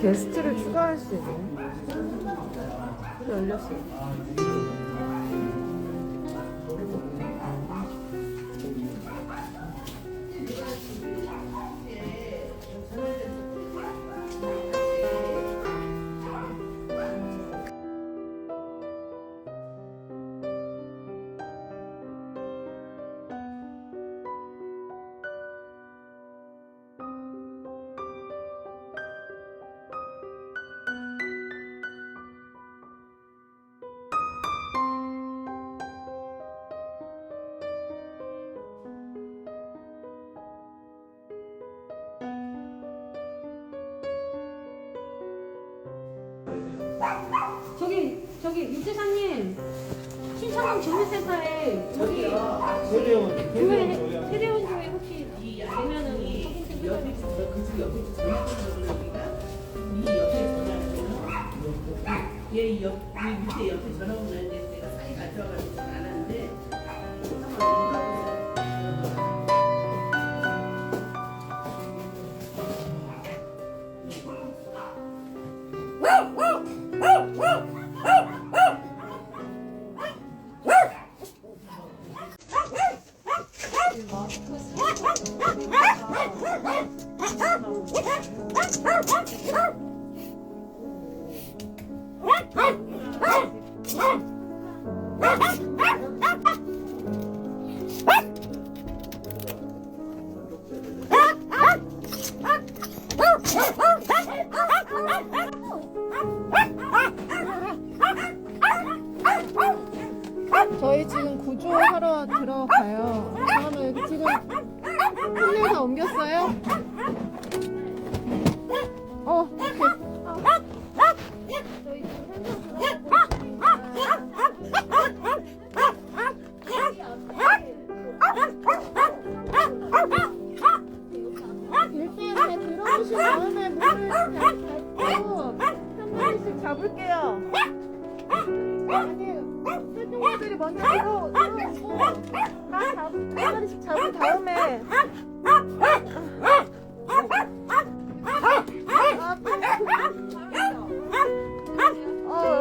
게스트를 추가할 수 있네. 열렸어요. 저기 윤재사님 신천동 주민센터에 저기 세대원 교회 혹시 되면은 확인 좀 해주세요. 얘 밑에 옆에 전화번호 있는데 내가 사이 가져와가지고 안 하는데 저희 지금 구조하러 들어가요. 잠깐만, 여기 지금 한 명 다 옮겼어요? 오케이. 일단 들어오신 다음에 문을 잘 닫고 한 마리씩 잡을게요. 아니, 활동가들이 먼저 들어오고 한 마리씩 잡은 다음에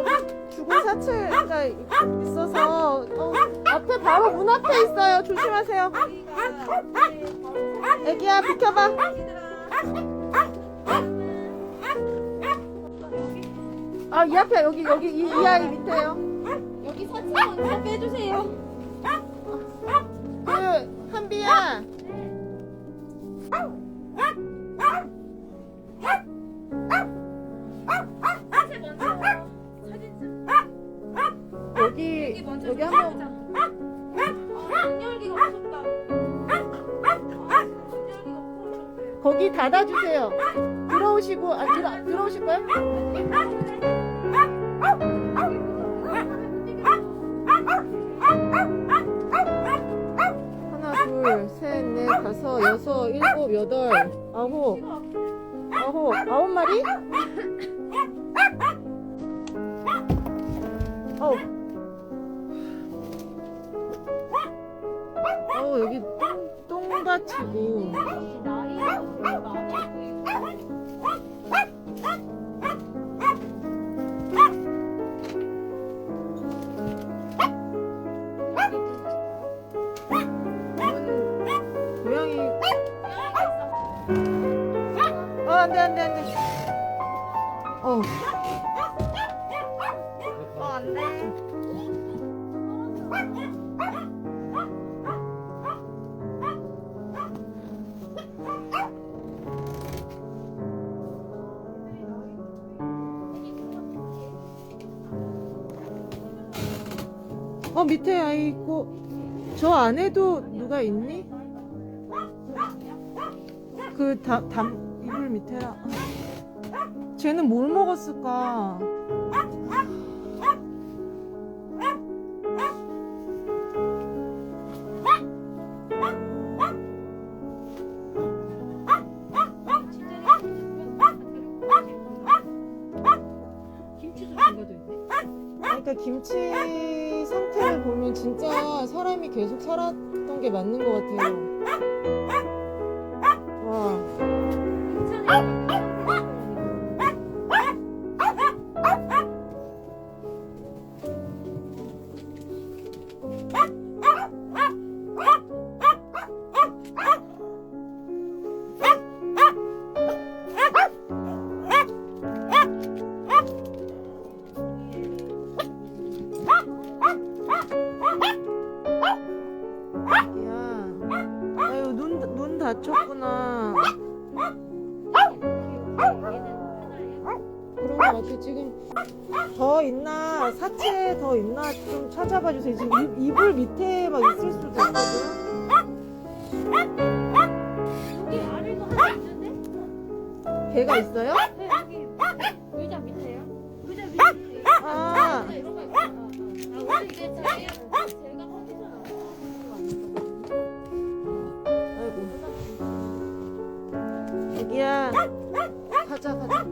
여기 주거 사체가 있어서 앞에 바로 문 앞에 있어요. 조심하세요. 애기야 비켜봐. 이 앞에 여기 이 아이 밑에요. 여기 사진 먼저 빼주세요. 한비야. 여기 한번. 문 열기가 무섭다. 거기 닫아주세요. 들어오시고 들어오실 거예요? 하나, 둘, 셋, 넷, 다섯, 여섯, 일곱, 여덟, 아홉 마리? 여기 똥밭이고. 고양이. 안돼. 안돼. 밑에 아이 있고. 저 안에도 누가 있니? 이불 밑에라. 쟤는 뭘 먹었을까? 그러니까 김치 상태를 보면 진짜 사람이 계속 살았던 게 맞는 것 같아요. 와. 사체 더 있나 좀 찾아봐 주세요. 지금 이불 밑에 막 있을 수도 있거든. 여기 아래도 하나 있는데? 개가 있어요? 네, 여기 의자 밑에요. 의자 밑에. 아, 이런 거 있어. 원래 이게 제가 컨디션 안 아이고. 애기야, 가자, 가자.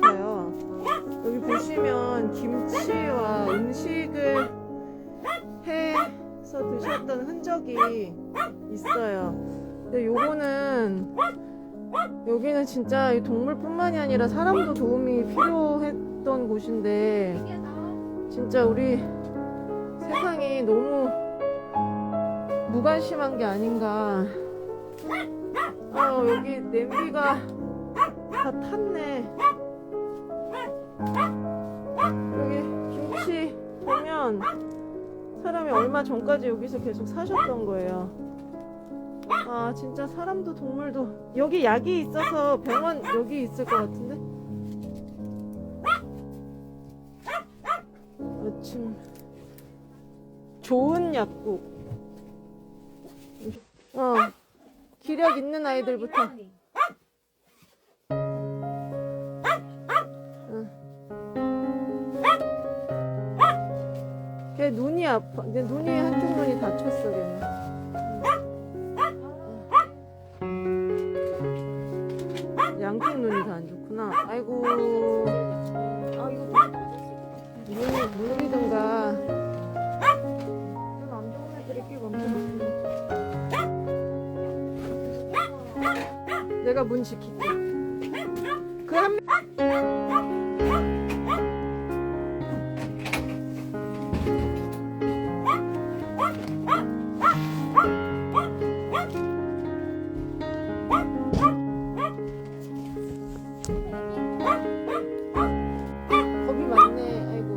아요. 여기 보시면 김치와 음식을 해서 드셨던 흔적이 있어요. 근데 요거는 여기는 진짜 이 동물뿐만이 아니라 사람도 도움이 필요했던 곳인데 진짜 우리 세상이 너무 무관심한 게 아닌가. 여기 냄비가 다 탔네. 여기 김치 보면 사람이 얼마 전까지 여기서 계속 사셨던 거예요. 아 진짜 사람도 동물도. 여기 약이 있어서 병원 여기 있을 것 같은데. 아침 좋은 약국. 기력 있는 아이들부터. 걔 눈이 아파. 내 눈이 한쪽 눈이 다쳤어 걔는. 양쪽 눈이 다 안 좋구나. 아이고. 물이든가. 눈 안 좋은 애들이 꽤 많네. 내가 문 지킬게. 그 한 겁이 많네. 아이고.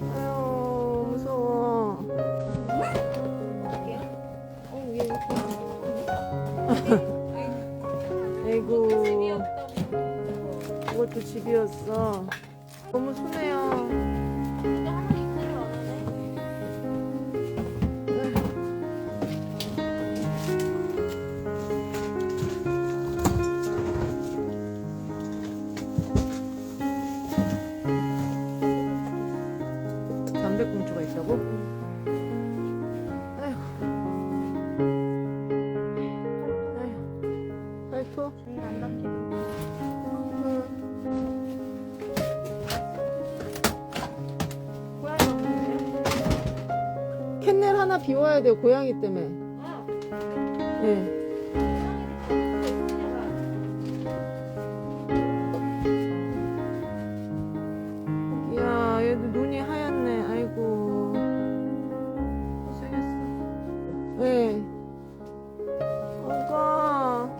아유 무서워. 아이고 그것도 집이었어. 너무 순해요. 담배꽁초가 있다고? 아휴. 아휴. 발토? 안 닦이고. 고양이 없는데요? 캔넬 하나 비워야 돼요, 고양이 때문에. 예. 이야, 얘도 눈이 하얗네. 아이고. 고생했어. 네. 아가.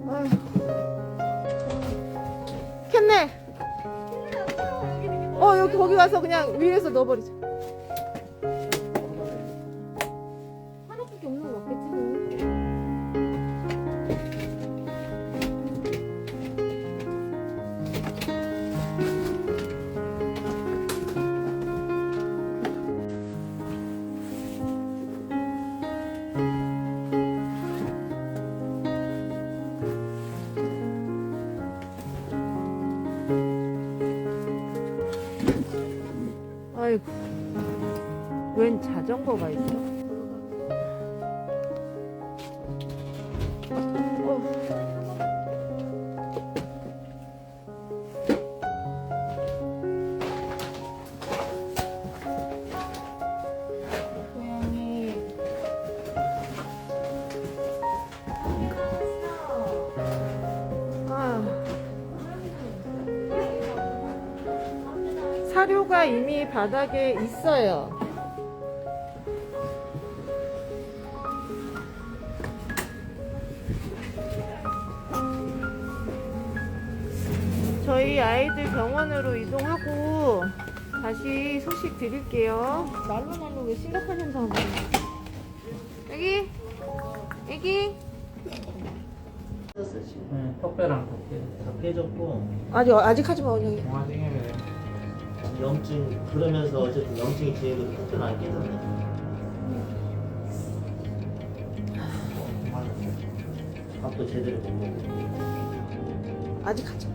아휴. 캔넬. 여기 거기 가서 그냥 위에서 넣어버리자. 하나밖에 없는 거 같겠지 뭐. 웬 자전거가 있어? 고양이. 사료가 이미 바닥에 있어요. 저희 아이들 병원으로 이동하고 다시 소식 드릴게요. 날로 왜 심각한 현상을 보는 거지? 애기? 네, 턱뼈랑 다 깨졌고 아직 하지 마, 언니. 동화생애면 염증 그러면서 어쨌든 염증이 제대로 턱뼈는 안 깨졌네. 밥도 제대로 못 먹고. 아직 하지 마.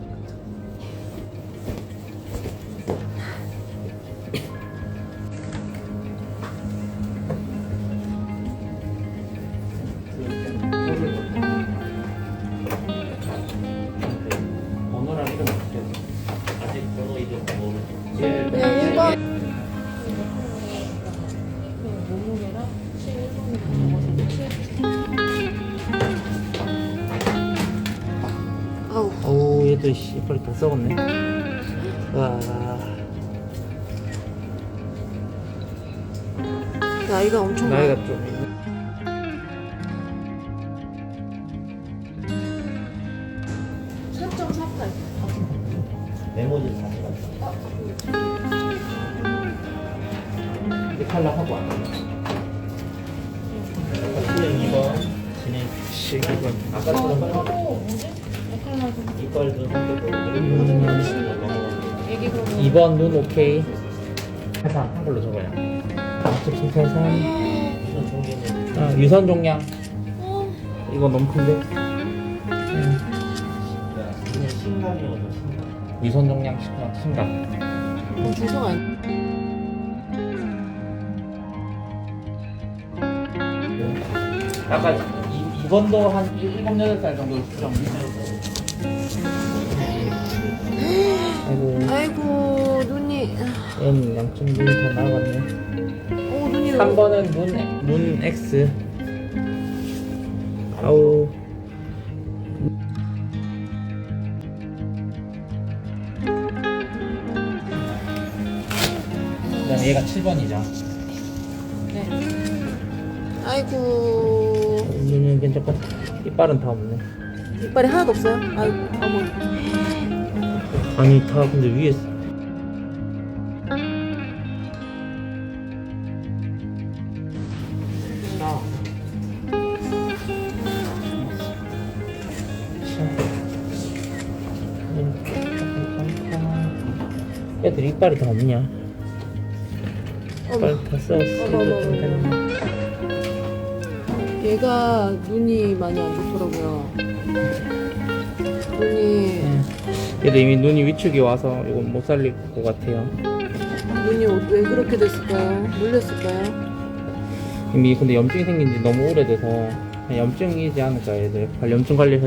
번호랑 이름 어떻게 돼? 아직 번호 이름 모르죠. 제일 그냥 1번. 아우. 어우 얘도 씨발 다 썩었네. 와 나이가 엄청 나이가 많아. 좀 메모지 다시 갔다. 이제 탈락하고 안 돼. 실력 2번 진행. 시기건 아까처럼 이빨도 성격도 애기 그러면 2번 눈 오케이. 해상 한글로 적어요. 압축 해상. 이런 종류는 아, 유선 종양. 이거 너무 큰데. 그냥 심각이어서 심각. 유선 종양 심각. 중성 아니. 아까 2번도 한 7, 8살 정도 수정. 아이고, 아이고, 눈이. 얘는 양쪽 눈이 더 나아갔네. 오, 눈이. 3번은 눈 X. 아우. 그다음에 얘가 7번이죠. 아이고. 눈은 괜찮고 이빨은 다 없네. 이빨이 하나도 없어요? 아이고, 어머. 아니 다 근데 위에 애들 이빨이 다 없냐? 이빨 다 썩었어. 얘가 눈이 많이 안 좋더라고요. 눈이. 얘도 이미 눈이 위축이 와서 이건 못 살릴 것 같아요. 눈이 왜 그렇게 됐을까요? 물렸을까요? 이미 근데 염증이 생긴 지 너무 오래돼서 그냥 염증이지 않을까 애들. 염증 관리